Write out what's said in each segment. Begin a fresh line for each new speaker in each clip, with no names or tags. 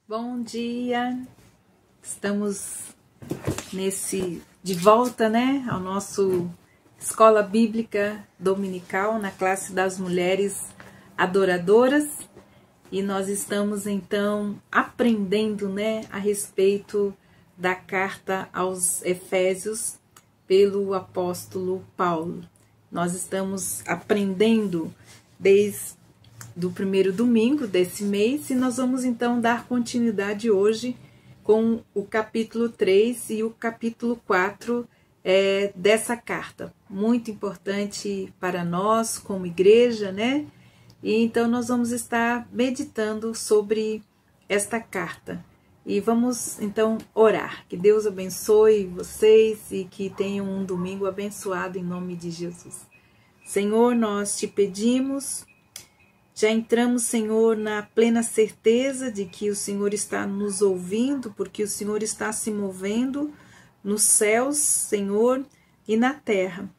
Bom dia, estamos de volta, né, ao nosso Escola Bíblica Dominical, na classe das mulheres adoradoras, e nós estamos então aprendendo, né, a respeito da carta aos Efésios pelo apóstolo Paulo. Nós estamos aprendendo desde do primeiro domingo desse mês, e nós vamos então dar continuidade hoje com o capítulo 3 e o capítulo 4 dessa carta, muito importante para nós como igreja, né? E então nós vamos estar meditando sobre esta carta, e vamos então orar, que Deus abençoe vocês e que tenham um domingo abençoado em nome de Jesus. Senhor, nós te pedimos. Já entramos, Senhor, na plena certeza de que o Senhor está nos ouvindo, porque o Senhor está se movendo nos céus, Senhor, e na terra,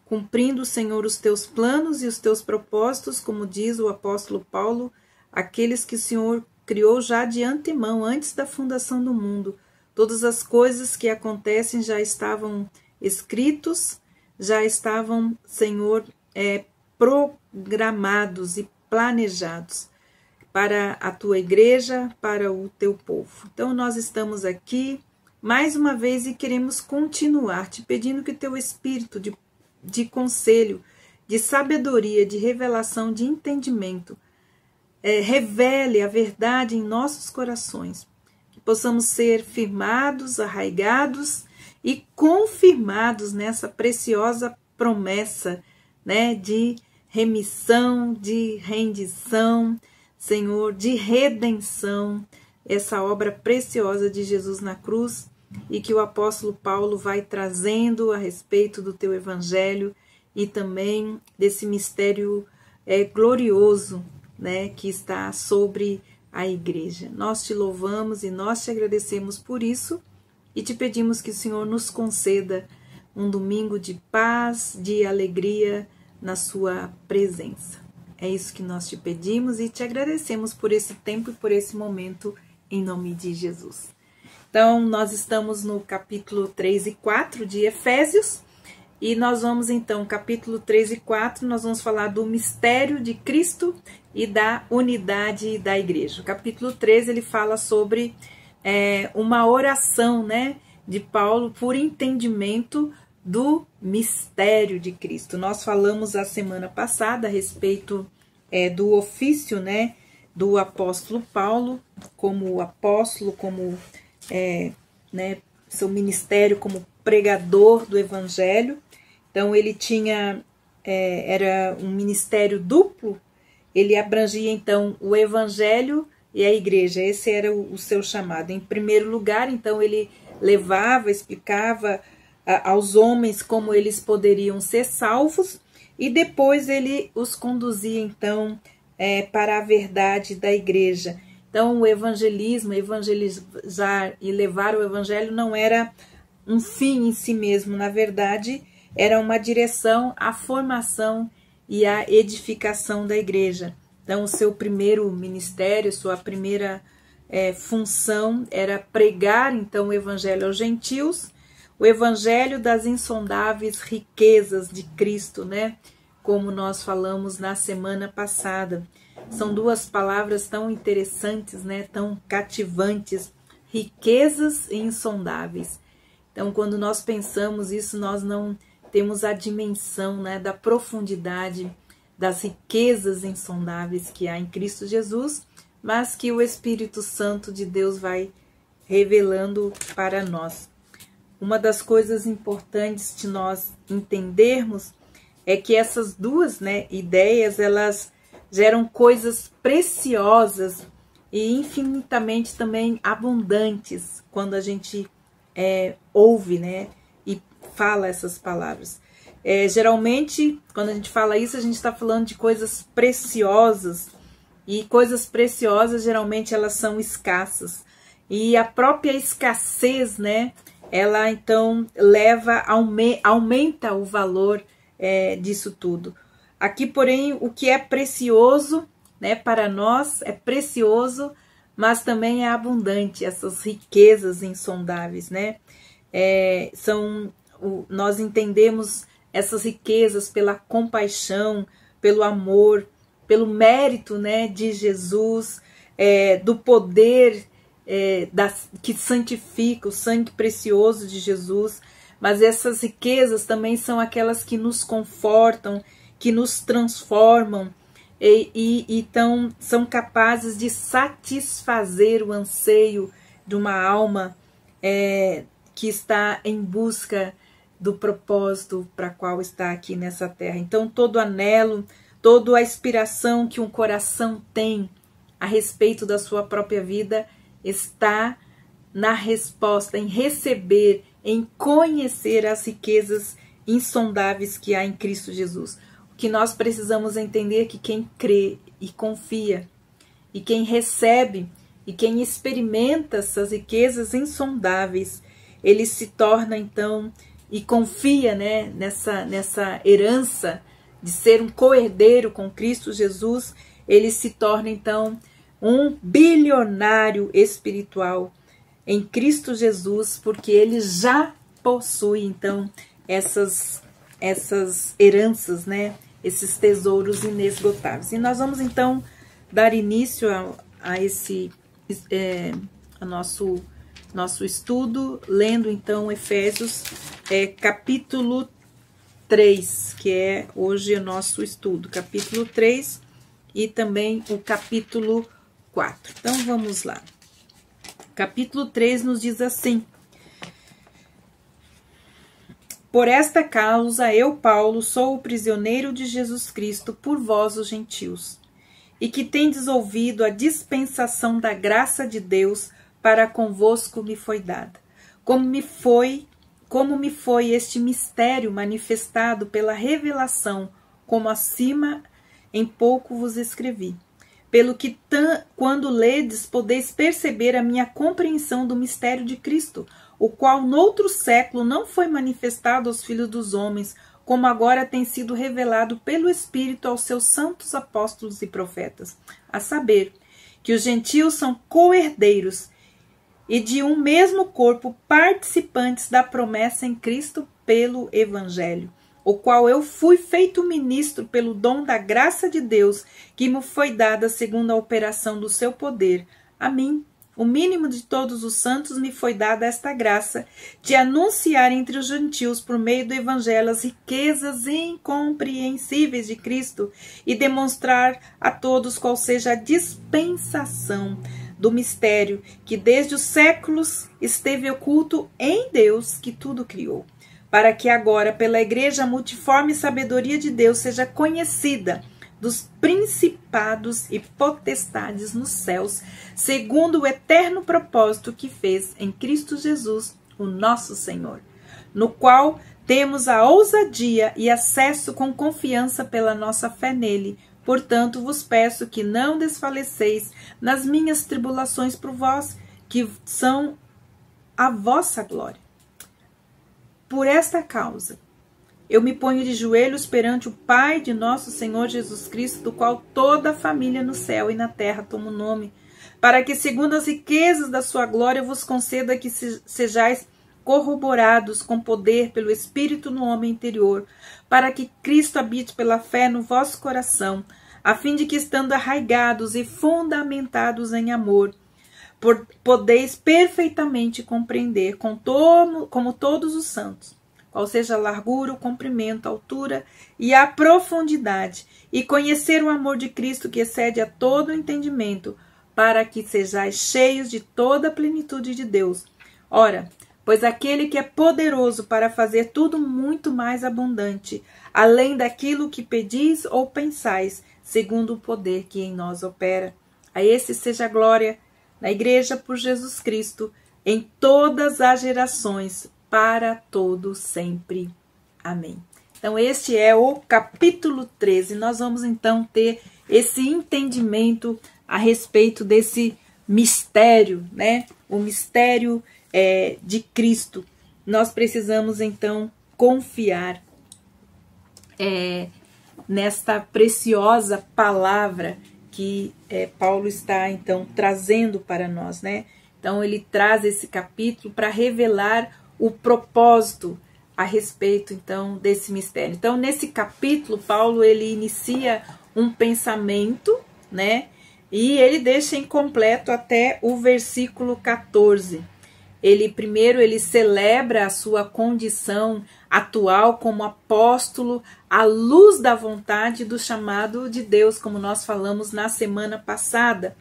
cumprindo, Senhor, os teus planos e os teus propósitos, como diz o apóstolo Paulo, aqueles que o Senhor criou já de antemão, antes da fundação do mundo. Todas as coisas que acontecem já estavam escritos, já estavam, Senhor, programados e planejados para a tua igreja, para o teu povo. Então nós estamos aqui mais uma vez e queremos continuar te pedindo que o teu espírito de conselho, de sabedoria, de revelação, de entendimento, revele a verdade em nossos corações, que possamos ser firmados, arraigados e confirmados nessa preciosa promessa, né, de remissão, de rendição, Senhor, de redenção, essa obra preciosa de Jesus na cruz, e que o apóstolo Paulo vai trazendo a respeito do teu evangelho e também desse mistério glorioso, né, que está sobre a igreja. Nós te louvamos e nós te agradecemos por isso e te pedimos que o Senhor nos conceda um domingo de paz, de alegria, na sua presença. É isso que nós te pedimos e te agradecemos por esse tempo e por esse momento, em nome de Jesus. Então, nós estamos no capítulo 3 e 4 de Efésios, e nós vamos então, capítulo 3 e 4, nós vamos falar do mistério de Cristo e da unidade da igreja. O capítulo 3, ele fala sobre uma oração, né, de Paulo por entendimento do mistério de Cristo. Nós falamos a semana passada a respeito do ofício, né, do apóstolo Paulo, como apóstolo, como né, seu ministério como pregador do evangelho. Então ele tinha, era um ministério duplo, ele abrangia então o evangelho e a igreja, esse era o seu chamado. Em primeiro lugar, então ele levava, explicava aos homens como eles poderiam ser salvos, e depois ele os conduzia então para a verdade da igreja. Então o evangelismo, evangelizar e levar o evangelho não era um fim em si mesmo, na verdade era uma direção à formação e à edificação da igreja. Então o seu primeiro ministério, sua primeira função era pregar então o evangelho aos gentios, o evangelho das insondáveis riquezas de Cristo, né? Como nós falamos na semana passada. São duas palavras tão interessantes, né? Tão cativantes. Riquezas e insondáveis. Então, quando nós pensamos isso, nós não temos a dimensão, né, da profundidade das riquezas insondáveis que há em Cristo Jesus, mas que o Espírito Santo de Deus vai revelando para nós. Uma das coisas importantes de nós entendermos é que essas duas, né, ideias, elas geram coisas preciosas e infinitamente também abundantes quando a gente ouve, né, e fala essas palavras. Geralmente, quando a gente fala isso, a gente está falando de coisas preciosas, e coisas preciosas geralmente elas são escassas, e a própria escassez, né, ela então aumenta o valor disso tudo. Aqui, porém, o que é precioso, né, para nós é precioso, mas também é abundante, essas riquezas insondáveis, né? Nós entendemos essas riquezas pela compaixão, pelo amor, pelo mérito, né, de Jesus, do poder que santifica, o sangue precioso de Jesus. Mas essas riquezas também são aquelas que nos confortam, que nos transformam então são capazes de satisfazer o anseio de uma alma que está em busca do propósito para qual está aqui nessa terra. Então todo anelo, toda a aspiração que um coração tem a respeito da sua própria vida está na resposta, em receber, em conhecer as riquezas insondáveis que há em Cristo Jesus. O que nós precisamos entender é que quem crê e confia, e quem recebe, e quem experimenta essas riquezas insondáveis, ele se torna então, e confia, né, nessa herança de ser um co-herdeiro com Cristo Jesus, ele se torna então um bilionário espiritual em Cristo Jesus, porque ele já possui então essas heranças, né? Esses tesouros inesgotáveis. E nós vamos então dar início a esse nosso estudo, lendo então Efésios capítulo 3, que é hoje o nosso estudo, capítulo 3 e também o capítulo 4. Então vamos lá. Capítulo 3 nos diz assim: por esta causa eu, Paulo, sou o prisioneiro de Jesus Cristo por vós, os gentios, e que tendes ouvido a dispensação da graça de Deus para convosco me foi dada, como me foi este mistério manifestado pela revelação, como acima em pouco vos escrevi. Pelo que quando ledes, podeis perceber a minha compreensão do mistério de Cristo, o qual noutro século não foi manifestado aos filhos dos homens, como agora tem sido revelado pelo Espírito aos seus santos apóstolos e profetas, a saber, que os gentios são co-herdeiros e de um mesmo corpo participantes da promessa em Cristo pelo Evangelho, o qual eu fui feito ministro pelo dom da graça de Deus, que me foi dada segundo a operação do seu poder. A mim, o mínimo de todos os santos, me foi dada esta graça de anunciar entre os gentios, por meio do Evangelho, as riquezas incompreensíveis de Cristo e demonstrar a todos qual seja a dispensação do mistério que desde os séculos esteve oculto em Deus, que tudo criou, para que agora, pela Igreja, a multiforme sabedoria de Deus seja conhecida dos principados e potestades nos céus, segundo o eterno propósito que fez em Cristo Jesus, o nosso Senhor, no qual temos a ousadia e acesso com confiança pela nossa fé nele. Portanto, vos peço que não desfaleceis nas minhas tribulações por vós, que são a vossa glória. Por esta causa, eu me ponho de joelhos perante o Pai de nosso Senhor Jesus Cristo, do qual toda a família no céu e na terra toma o nome, para que, segundo as riquezas da sua glória, vos conceda que sejais corroborados com poder pelo Espírito no homem interior, para que Cristo habite pela fé no vosso coração, a fim de que, estando arraigados e fundamentados em amor, podeis perfeitamente compreender, como todos os santos, qual seja a largura, o comprimento, a altura e a profundidade, e conhecer o amor de Cristo que excede a todo o entendimento, para que sejais cheios de toda a plenitude de Deus. Ora, pois aquele que é poderoso para fazer tudo muito mais abundante, além daquilo que pedis ou pensais, segundo o poder que em nós opera. A esse seja a glória na Igreja por Jesus Cristo, em todas as gerações, para todo sempre. Amém. Então, este é o capítulo 13. Nós vamos, então, ter esse entendimento a respeito desse mistério, né? O mistério de Cristo. Nós precisamos, então, confiar nesta preciosa palavra que Paulo está então trazendo para nós, né? Então ele traz esse capítulo para revelar o propósito a respeito então desse mistério. Então nesse capítulo Paulo ele inicia um pensamento, né? E ele deixa incompleto até o versículo 14. Primeiro ele celebra a sua condição atual como apóstolo à luz da vontade do chamado de Deus, como nós falamos na semana passada,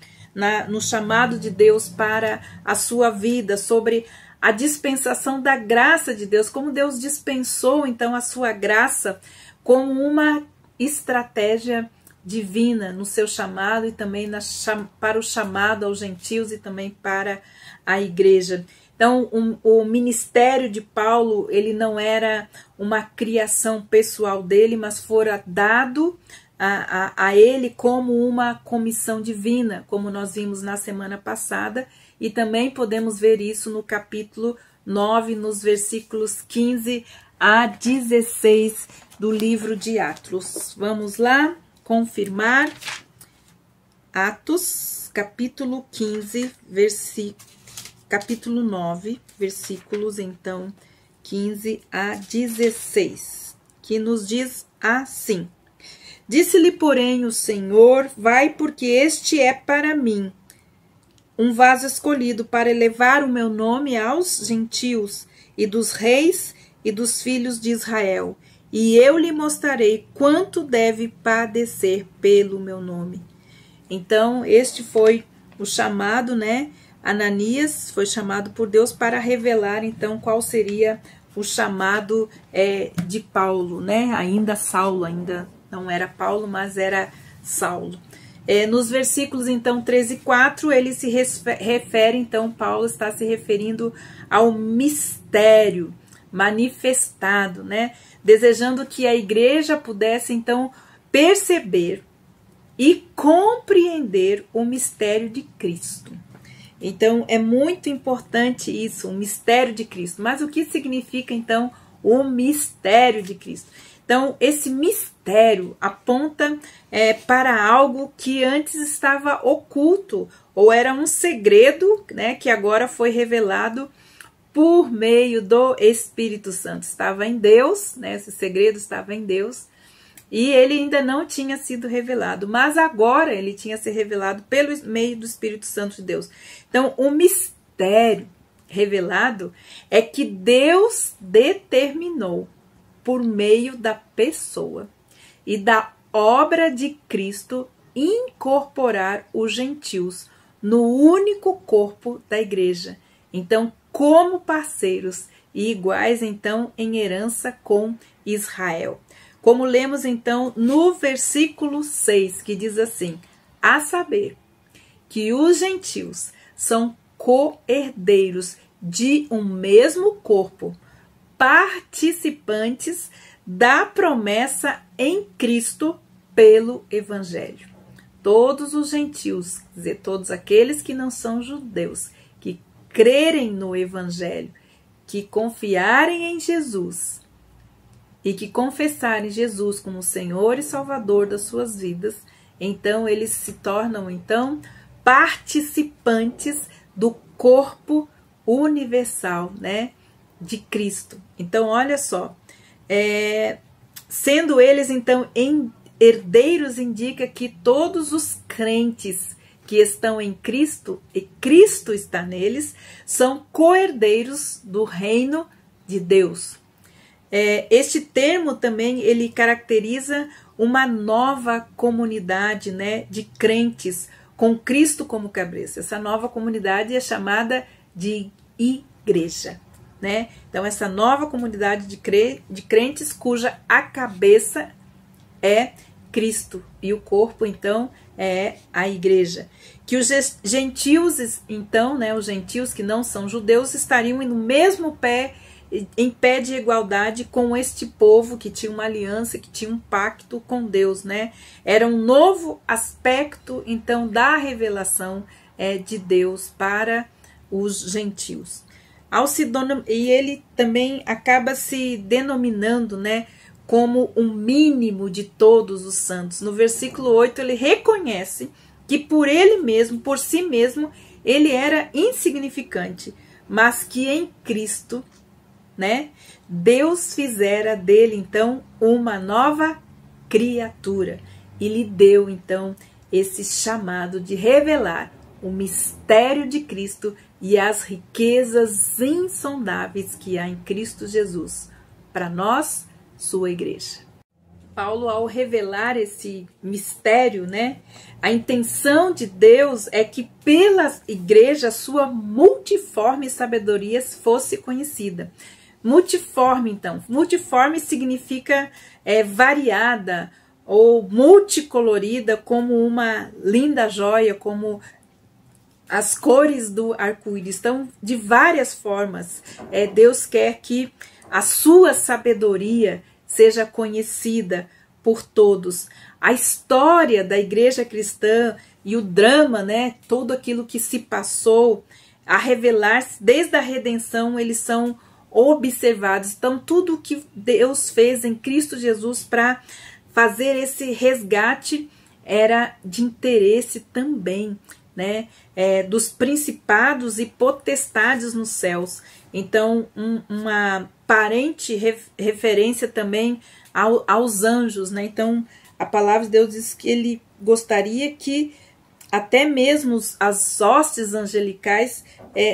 no chamado de Deus para a sua vida, sobre a dispensação da graça de Deus, como Deus dispensou então a sua graça como uma estratégia divina no seu chamado e também para o chamado aos gentios e também para a igreja. Então, o ministério de Paulo, ele não era uma criação pessoal dele, mas fora dado a ele como uma comissão divina, como nós vimos na semana passada, e também podemos ver isso no capítulo 9, nos versículos 15 a 16 do livro de Atos. Vamos lá confirmar. Atos, capítulo 15, capítulo 9, versículos, então, 15 a 16, que nos diz assim: Disse-lhe, porém, o Senhor, vai, porque este é para mim um vaso escolhido para elevar o meu nome aos gentios e dos reis e dos filhos de Israel, e eu lhe mostrarei quanto deve padecer pelo meu nome. Então, este foi o chamado, né? Ananias foi chamado por Deus para revelar então qual seria o chamado de Paulo, né? Ainda Saulo, ainda não era Paulo, mas era Saulo. Nos versículos então 13 e 4, ele se refere, então Paulo está se referindo ao mistério manifestado, né? Desejando que a igreja pudesse então perceber e compreender o mistério de Cristo. Então, é muito importante isso, o mistério de Cristo. Mas o que significa, então, o mistério de Cristo? Então, esse mistério aponta para algo que antes estava oculto, ou era um segredo, né, que agora foi revelado por meio do Espírito Santo. Estava em Deus, né, esse segredo estava em Deus, e ele ainda não tinha sido revelado, mas agora ele tinha sido revelado pelo meio do Espírito Santo de Deus. Então, o mistério revelado é que Deus determinou, por meio da pessoa e da obra de Cristo, incorporar os gentios no único corpo da igreja. Então, como parceiros e iguais, então, em herança com Israel. Como lemos então no versículo 6, que diz assim: a saber, que os gentios são co-herdeiros de um mesmo corpo, participantes da promessa em Cristo pelo Evangelho. Todos os gentios, quer dizer, todos aqueles que não são judeus, que crerem no Evangelho, que confiarem em Jesus, e que confessarem Jesus como Senhor e Salvador das suas vidas, então eles se tornam então participantes do corpo universal, né, de Cristo. Então, olha só, sendo eles então herdeiros, indica que todos os crentes que estão em Cristo e Cristo está neles, são co-herdeiros do reino de Deus. Este termo também ele caracteriza uma nova comunidade, né, de crentes com Cristo como cabeça. Essa nova comunidade é chamada de igreja, né? Então essa nova comunidade de crentes cuja a cabeça é Cristo e o corpo então é a igreja. Que os gentios então, né, os gentios que não são judeus estariam no mesmo em pé de igualdade com este povo que tinha uma aliança, que tinha um pacto com Deus, né? Era um novo aspecto, então, da revelação de Deus para os gentios. E ele também acaba se denominando, né, como o mínimo de todos os santos. No versículo 8 ele reconhece que por ele mesmo, por si mesmo, ele era insignificante, mas que em Cristo, né, Deus fizera dele então uma nova criatura e lhe deu então esse chamado de revelar o mistério de Cristo e as riquezas insondáveis que há em Cristo Jesus para nós, sua igreja. Paulo, ao revelar esse mistério, né, a intenção de Deus é que pela igreja sua multiforme sabedoria fosse conhecida. Multiforme, então. Multiforme significa variada ou multicolorida, como uma linda joia, como as cores do arco-íris. Então, de várias formas, Deus quer que a sua sabedoria seja conhecida por todos. A história da igreja cristã e o drama, né, tudo aquilo que se passou a revelar-se desde a redenção, eles são observados. Então, tudo que Deus fez em Cristo Jesus para fazer esse resgate era de interesse também, né, dos principados e potestades nos céus. Então, uma aparente referência também aos anjos, né? Então, a palavra de Deus diz que ele gostaria que até mesmo as hostes angelicais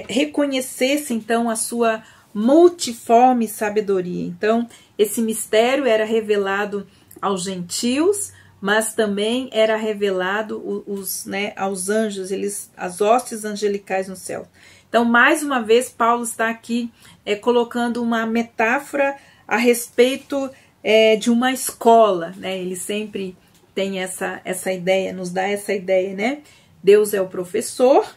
reconhecessem, então, a sua multiforme sabedoria. Então, esse mistério era revelado aos gentios, mas também era revelado aos anjos, as hostes angelicais no céu. Então, mais uma vez, Paulo está aqui colocando uma metáfora a respeito de uma escola, né? Ele sempre tem essa ideia, nos dá essa ideia, né? Deus é o professor,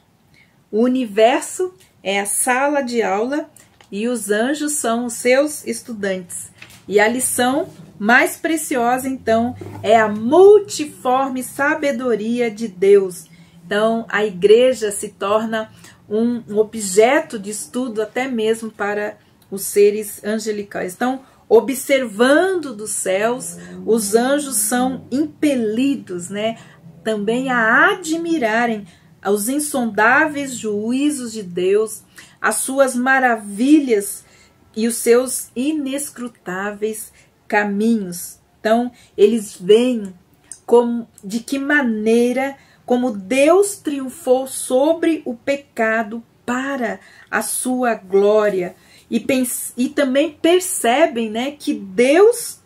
o universo é a sala de aula e os anjos são os seus estudantes. E a lição mais preciosa, então, é a multiforme sabedoria de Deus. Então, a igreja se torna um objeto de estudo até mesmo para os seres angelicais. Então, observando dos céus, os anjos são impelidos, né, também a admirarem os insondáveis juízos de Deus, as suas maravilhas e os seus inescrutáveis caminhos. Então, eles veem de que maneira como Deus triunfou sobre o pecado para a sua glória. E também percebem, né, que Deus,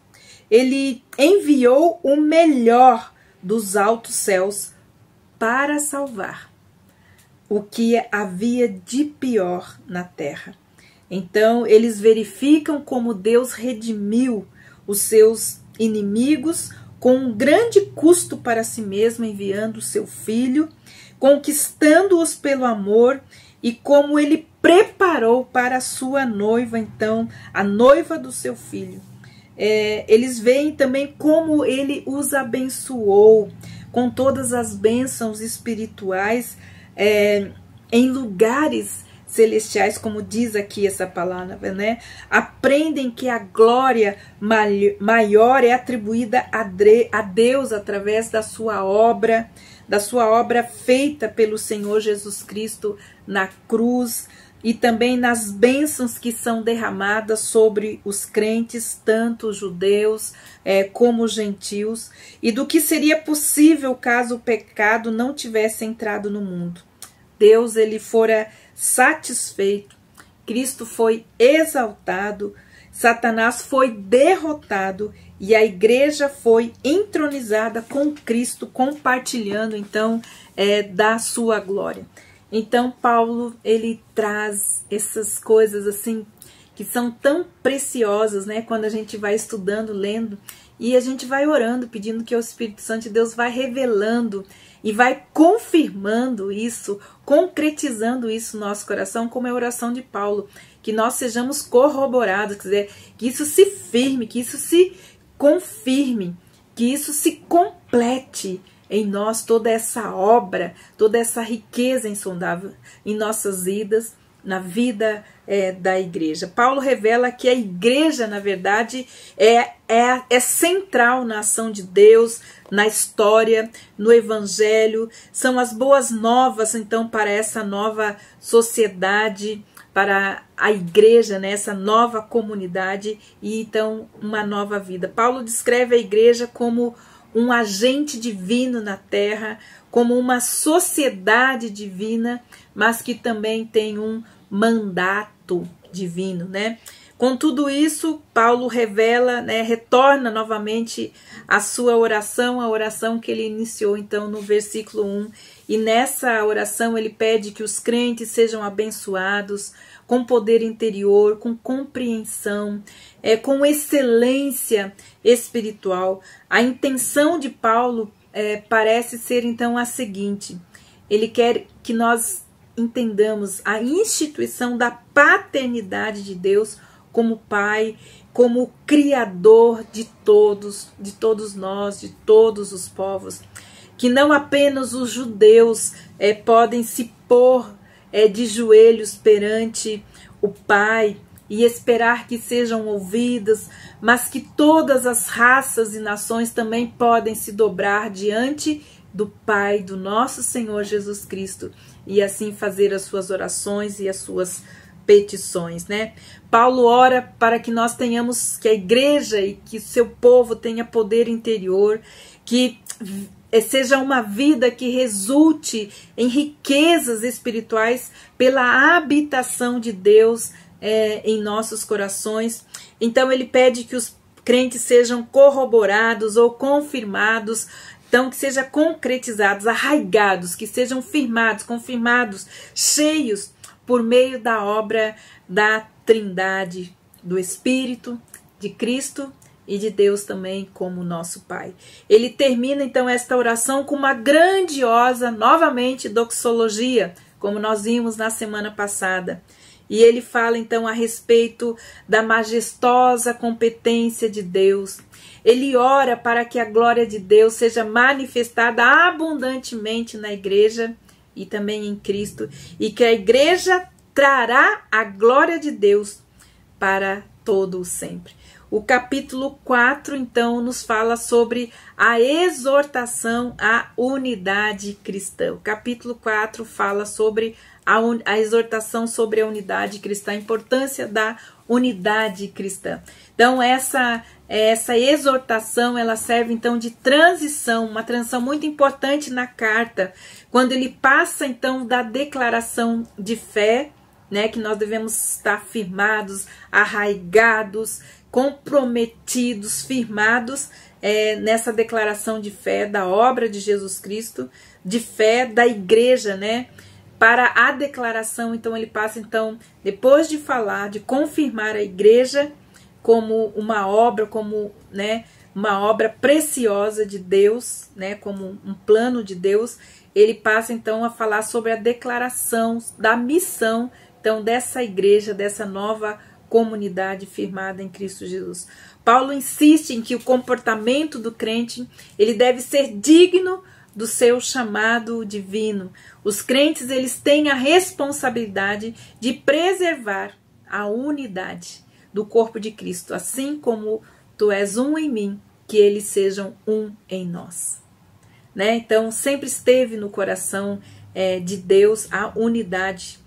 ele enviou o melhor dos altos céus para salvar o que havia de pior na terra. Então, eles verificam como Deus redimiu os seus inimigos com um grande custo para si mesmo, enviando o seu filho, conquistando-os pelo amor, e como ele preparou para a sua noiva, então, a noiva do seu filho. Eles veem também como ele os abençoou com todas as bênçãos espirituais em lugares celestiais, como diz aqui essa palavra, né? Aprendem que a glória maior é atribuída a Deus através da sua obra feita pelo Senhor Jesus Cristo na cruz, e também nas bênçãos que são derramadas sobre os crentes, tanto os judeus como os gentios, e do que seria possível caso o pecado não tivesse entrado no mundo. Deus, ele fora satisfeito, Cristo foi exaltado, Satanás foi derrotado e a igreja foi entronizada com Cristo, compartilhando então da sua glória. Então Paulo, ele traz essas coisas assim que são tão preciosas, né? Quando a gente vai estudando, lendo, e a gente vai orando, pedindo que o Espírito Santo de Deus vai revelando e vai confirmando isso, concretizando isso no nosso coração, como é a oração de Paulo, que nós sejamos corroborados, quer dizer, que isso se firme, que isso se confirme, que isso se complete em nós, toda essa obra, toda essa riqueza insondável em nossas vidas, na vida da igreja. Paulo revela que a igreja, na verdade, é central na ação de Deus, na história, no evangelho. São as boas novas, então, para essa nova sociedade, para a igreja, né, essa nova comunidade e então uma nova vida. Paulo descreve a igreja como um agente divino na terra, como uma sociedade divina, mas que também tem um mandato divino, né? Com tudo isso, Paulo revela, né, retorna novamente a sua oração, a oração que ele iniciou então no versículo 1. E nessa oração ele pede que os crentes sejam abençoados com poder interior, com compreensão, com excelência espiritual. A intenção de Paulo parece ser então a seguinte: ele quer que nós entendamos a instituição da paternidade de Deus como Pai, como Criador de todos nós, de todos os povos, que não apenas os judeus podem se pôr de joelhos perante o Pai e esperar que sejam ouvidas, mas que todas as raças e nações também podem se dobrar diante do Pai, do nosso Senhor Jesus Cristo, e assim fazer as suas orações e as suas petições, né? Paulo ora para que nós tenhamos, que a igreja e que o seu povo tenha poder interior, que seja uma vida que resulte em riquezas espirituais pela habitação de Deus em nossos corações. Então ele pede que os crentes sejam corroborados ou confirmados, então que sejam concretizados, arraigados, que sejam firmados, confirmados, cheios por meio da obra da Trindade, do Espírito, de Cristo e de Deus também como nosso Pai. Ele termina então esta oração com uma grandiosa, novamente, doxologia, como nós vimos na semana passada. E ele fala então a respeito da majestosa competência de Deus. Ele ora para que a glória de Deus seja manifestada abundantemente na igreja e também em Cristo, e que a igreja trará a glória de Deus para todo o sempre. O capítulo 4, então, nos fala sobre a exortação à unidade cristã. O capítulo 4 fala sobre a exortação sobre a unidade cristã, a importância da unidade cristã. Então, essa exortação, ela serve, então, de transição, uma transição muito importante na carta, quando ele passa, então, da declaração de fé, né, que nós devemos estar firmados, arraigados, comprometidos, firmados nessa declaração de fé da obra de Jesus Cristo, de fé da igreja, né? Para a declaração, então ele passa, então, depois de falar, de confirmar a igreja como uma obra, como, né, uma obra preciosa de Deus, né, como um plano de Deus, ele passa então a falar sobre a declaração da missão, então, dessa igreja, dessa nova comunidade firmada em Cristo Jesus. Paulo insiste em que o comportamento do crente, ele deve ser digno do seu chamado divino. Os crentes, eles têm a responsabilidade de preservar a unidade do corpo de Cristo, assim como tu és um em mim, que eles sejam um em nós. Né? Então, sempre esteve no coração de Deus a unidade.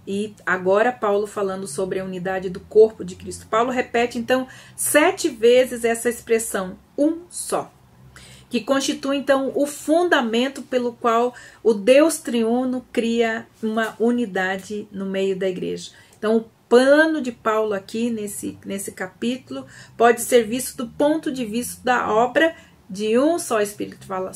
E agora Paulo falando sobre a unidade do corpo de Cristo. Paulo repete, então, 7 vezes essa expressão, um só, que constitui, então, o fundamento pelo qual o Deus triuno cria uma unidade no meio da igreja. Então, o plano de Paulo aqui, nesse capítulo, pode ser visto do ponto de vista da obra de um só Espírito. Fala,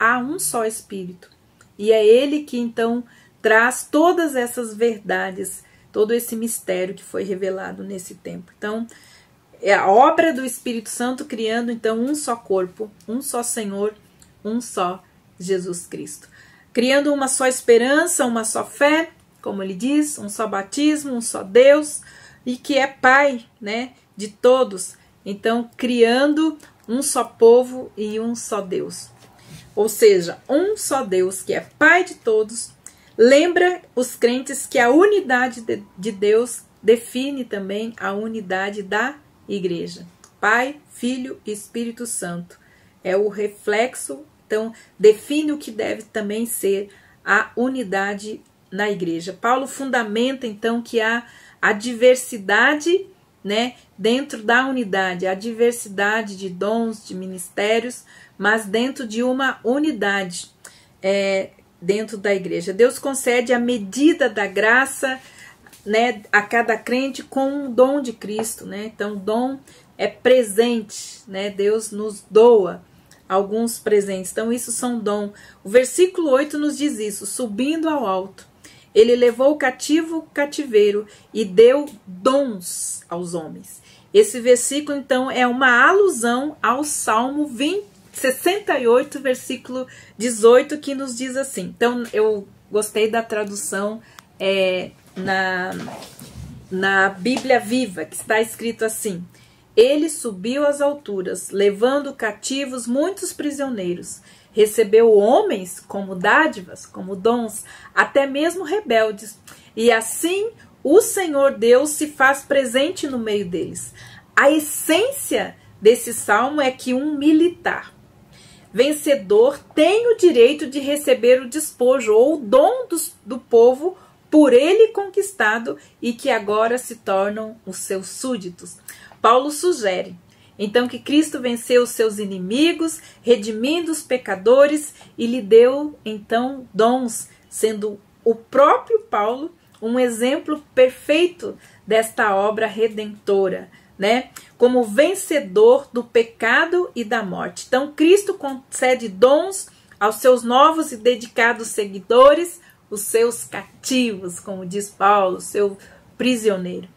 há um só Espírito. E é ele que, então, traz todas essas verdades, todo esse mistério que foi revelado nesse tempo. Então, é a obra do Espírito Santo criando, então, um só corpo, um só Senhor, um só Jesus Cristo. Criando uma só esperança, uma só fé, como ele diz, um só batismo, um só Deus, e que é Pai, né, de todos. Então, criando um só povo e um só Deus. Ou seja, um só Deus que é Pai de todos, lembra os crentes que a unidade de Deus define também a unidade da igreja. Pai, Filho e Espírito Santo. É o reflexo, então define o que deve também ser a unidade na igreja. Paulo fundamenta então que há a diversidade, né, dentro da unidade, a diversidade de dons, de ministérios, mas dentro de uma unidade dentro da igreja. Deus concede a medida da graça, né, a cada crente com um dom de Cristo, né? Então, dom é presente, né? Deus nos doa alguns presentes. Então, isso são dom. O versículo 8 nos diz isso: subindo ao alto, ele levou o cativo cativeiro e deu dons aos homens. Esse versículo, então, é uma alusão ao Salmo 68, versículo 18, que nos diz assim. Então, eu gostei da tradução na Bíblia Viva, que está escrito assim: ele subiu às alturas, levando cativos muitos prisioneiros. Recebeu homens como dádivas, como dons, até mesmo rebeldes. E assim o Senhor Deus se faz presente no meio deles. A essência desse salmo é que um militar vencedor tem o direito de receber o despojo ou o dom do povo por ele conquistado e que agora se tornam os seus súditos. Paulo sugere, então, que Cristo venceu os seus inimigos, redimindo os pecadores e lhe deu, então, dons, sendo o próprio Paulo um exemplo perfeito desta obra redentora, né? Como vencedor do pecado e da morte. Então, Cristo concede dons aos seus novos e dedicados seguidores, os seus cativos, como diz Paulo, seu prisioneiro.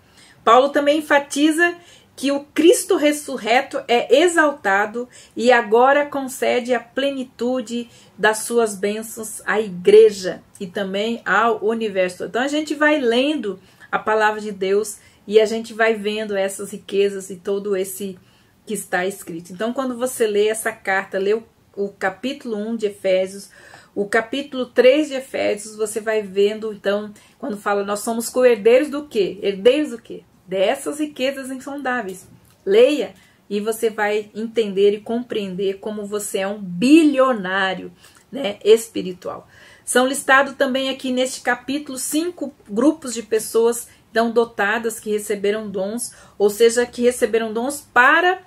Paulo também enfatiza que o Cristo ressurreto é exaltado e agora concede a plenitude das suas bênçãos à igreja e também ao universo. Então a gente vai lendo a palavra de Deus e a gente vai vendo essas riquezas e todo esse que está escrito. Então quando você lê essa carta, lê o capítulo 1 de Efésios, o capítulo 3 de Efésios, você vai vendo, então, quando fala nós somos co-herdeiros do quê? Herdeiros do quê? Dessas riquezas insondáveis. Leia e você vai entender e compreender como você é um bilionário, né, espiritual. São listados também aqui neste capítulo 5 grupos de pessoas então dotadas que receberam dons, ou seja, que receberam dons para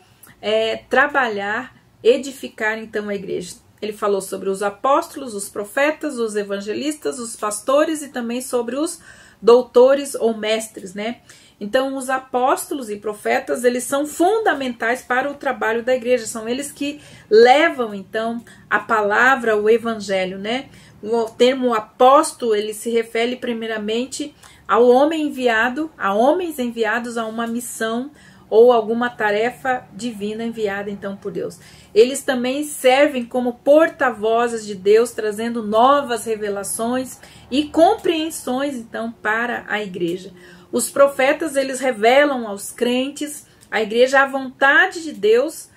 trabalhar, edificar então a igreja. Ele falou sobre os apóstolos, os profetas, os evangelistas, os pastores e também sobre os doutores ou mestres, né? Então, os apóstolos e profetas, eles são fundamentais para o trabalho da igreja. São eles que levam, então, a palavra, o evangelho, né? O termo apóstolo, ele se refere primeiramente ao homem enviado, a homens enviados a uma missão ou alguma tarefa divina enviada, então, por Deus. Eles também servem como porta-vozes de Deus, trazendo novas revelações e compreensões, então, para a igreja. Os profetas, eles revelam aos crentes, à igreja, a vontade de Deus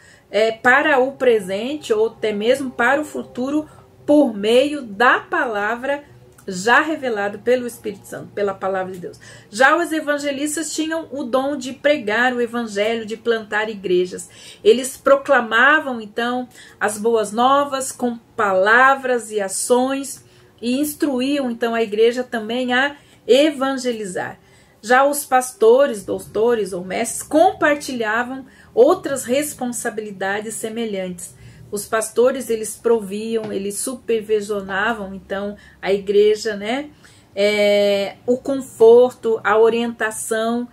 para o presente ou até mesmo para o futuro por meio da palavra já revelado pelo Espírito Santo, pela palavra de Deus. Já os evangelistas tinham o dom de pregar o evangelho, de plantar igrejas. Eles proclamavam, então, as boas novas com palavras e ações e instruíam, então, a igreja também a evangelizar. Já os pastores, doutores ou mestres compartilhavam outras responsabilidades semelhantes. Os pastores, eles proviam, eles supervisionavam, então, a igreja, né? O conforto, a orientação,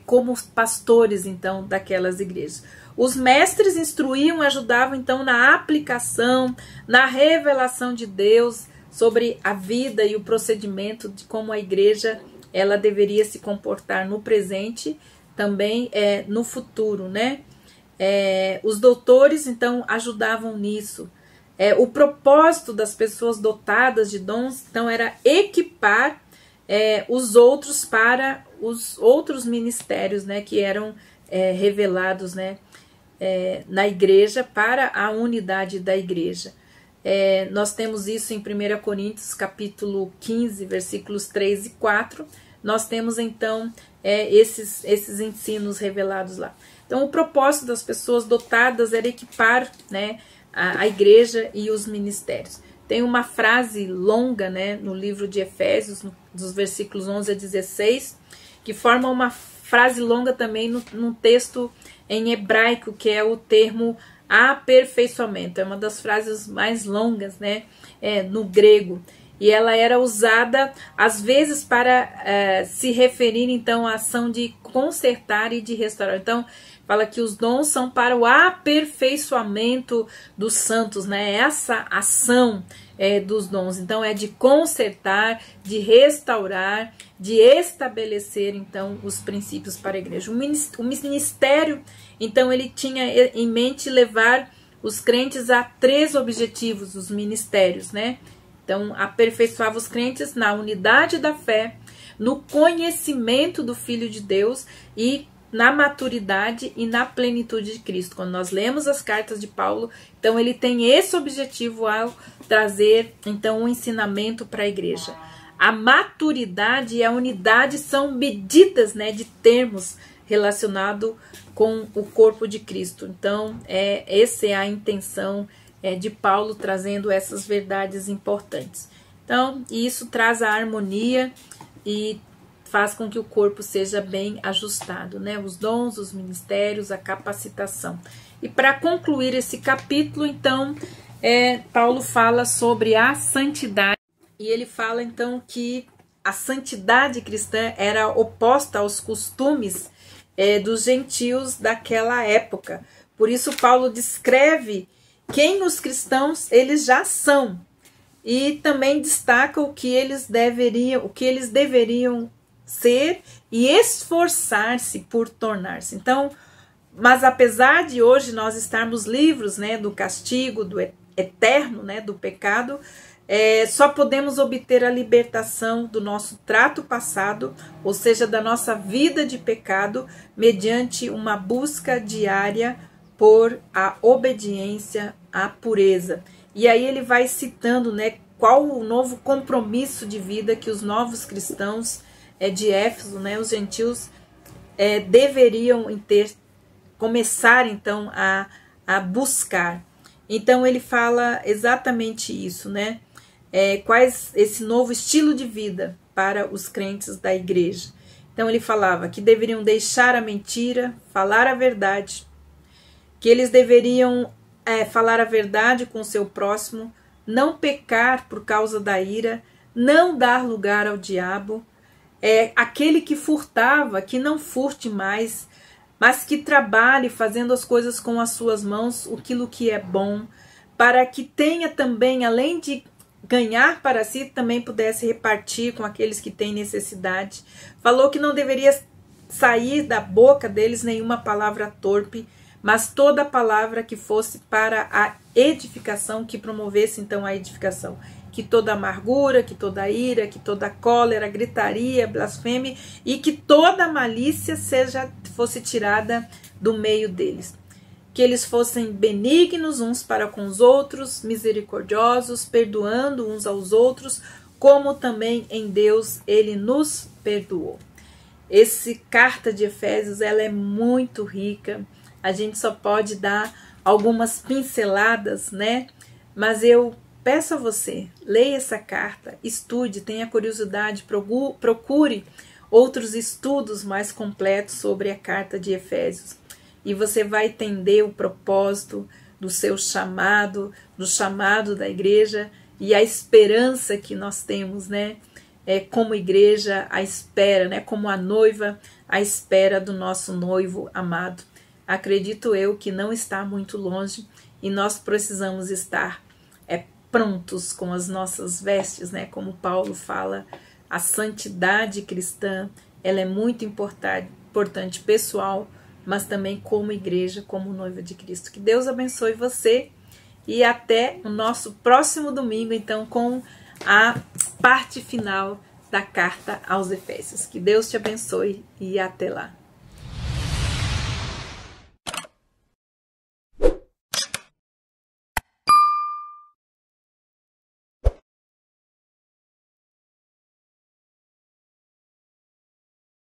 como pastores, então, daquelas igrejas. Os mestres instruíam, ajudavam, então, na aplicação, na revelação de Deus sobre a vida e o procedimento de como a igreja ela deveria se comportar no presente, também no futuro, né? Os doutores, então, ajudavam nisso. O propósito das pessoas dotadas de dons, então, era equipar os outros para os outros ministérios, né, que eram revelados, né, na igreja, para a unidade da igreja. Nós temos isso em 1 Coríntios, capítulo 15, versículos 3 e 4. Nós temos, então, esses ensinos revelados lá. Então, o propósito das pessoas dotadas era equipar, né, a igreja e os ministérios. Tem uma frase longa, né, no livro de Efésios, dos versículos 11 a 16, que forma uma frase longa também num texto em hebraico, que é o termo aperfeiçoamento. É uma das frases mais longas, né, no grego. E ela era usada, às vezes, para se referir, então, à ação de consertar e de restaurar. Então, fala que os dons são para o aperfeiçoamento dos santos, né? Essa ação dos dons. Então, é de consertar, de restaurar, de estabelecer, então, os princípios para a igreja. O ministério, então, ele tinha em mente levar os crentes a 3 objetivos, os ministérios, né? Então, aperfeiçoava os crentes na unidade da fé, no conhecimento do Filho de Deus e na maturidade e na plenitude de Cristo. Quando nós lemos as cartas de Paulo, então ele tem esse objetivo ao trazer, então, um ensinamento para a igreja. A maturidade e a unidade são medidas, né, de termos relacionados com o corpo de Cristo. Então, essa é a intenção de Paulo, trazendo essas verdades importantes. Então, isso traz a harmonia e faz com que o corpo seja bem ajustado, né? Os dons, os ministérios, a capacitação. E para concluir esse capítulo, então, Paulo fala sobre a santidade. E ele fala, então, que a santidade cristã era oposta aos costumes dos gentios daquela época. Por isso, Paulo descreve quem os cristãos eles já são e também destaca o que eles deveriam ser e esforçar-se por tornar-se. Então, mas apesar de hoje nós estarmos livres, né, do castigo, do eterno, né, do pecado, só podemos obter a libertação do nosso trato passado, ou seja, da nossa vida de pecado, mediante uma busca diária por a obediência à pureza. E aí ele vai citando, né, qual o novo compromisso de vida que os novos cristãos de Éfeso, né, os gentios, deveriam começar então a buscar. Então ele fala exatamente isso, né? Quais esse novo estilo de vida para os crentes da igreja. Então ele falava que deveriam deixar a mentira, falar a verdade, que eles deveriam falar a verdade com o seu próximo, não pecar por causa da ira, não dar lugar ao diabo, aquele que furtava, que não furte mais, mas que trabalhe fazendo as coisas com as suas mãos, aquilo que é bom, para que tenha também, além de ganhar para si, também pudesse repartir com aqueles que têm necessidade. Falou que não deveria sair da boca deles nenhuma palavra torpe, mas toda palavra que fosse para a edificação, que promovesse então a edificação. Que toda amargura, que toda ira, que toda cólera, gritaria, blasfêmia e que toda malícia fosse tirada do meio deles. Que eles fossem benignos uns para com os outros, misericordiosos, perdoando uns aos outros, como também em Deus ele nos perdoou. Essa carta de Efésios, ela é muito rica. A gente só pode dar algumas pinceladas, né? Mas eu peço a você, leia essa carta, estude, tenha curiosidade, procure outros estudos mais completos sobre a carta de Efésios. E você vai entender o propósito do seu chamado, do chamado da igreja e a esperança que nós temos, né? Como igreja, a espera, né? Como a noiva, a espera do nosso noivo amado. Acredito eu que não está muito longe e nós precisamos estar prontos com as nossas vestes, né? Como Paulo fala, a santidade cristã, ela é muito importante pessoal, mas também como igreja, como noiva de Cristo. Que Deus abençoe você e até o nosso próximo domingo, então, com a parte final da carta aos Efésios. Que Deus te abençoe e até lá.